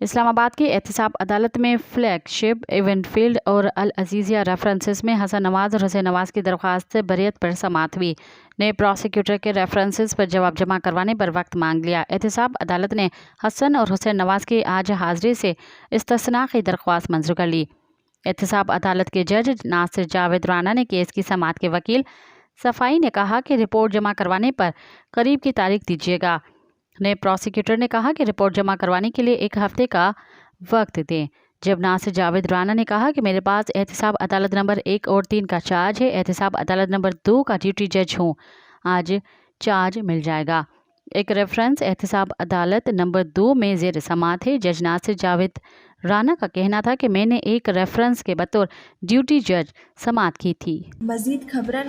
اسلام آباد کی احتساب عدالت میں فلیگ شپ ایونٹ فیلڈ اور العزیزیہ ریفرنسز میں حسن نواز اور حسین نواز کی درخواست بریت پر سماعت ہوئی۔ نئے پروسیکیوٹر کے ریفرنسز پر جواب جمع کروانے پر وقت مانگ لیا۔ احتساب عدالت نے حسن اور حسین نواز کی آج حاضری سے استثناء کی درخواست منظور کر لی۔ احتساب عدالت کے جج ناصر جاوید رانا نے کیس کی سماعت کے وکیل صفائی نے کہا کہ رپورٹ جمع کروانے پر قریب کی تاریخ دیجیے گا۔ نئے پروسیکیوٹر نے کہا کہ رپورٹ جمع کروانے کے لیے 1 ہفتے کا وقت دیں، جب ناصر جاوید رانا نے کہا کہ میرے پاس احتساب عدالت نمبر 1 اور 3 کا چارج ہے، احتساب عدالت نمبر 2 کا ڈیوٹی جج ہوں، آج چارج مل جائے گا۔ ایک ریفرنس احتساب عدالت نمبر 2 میں زیر سماعت ہے۔ جج ناصر جاوید رانا کا کہنا تھا کہ میں نے ایک ریفرنس کے بطور ڈیوٹی جج سماعت کی تھی۔ مزید خبرن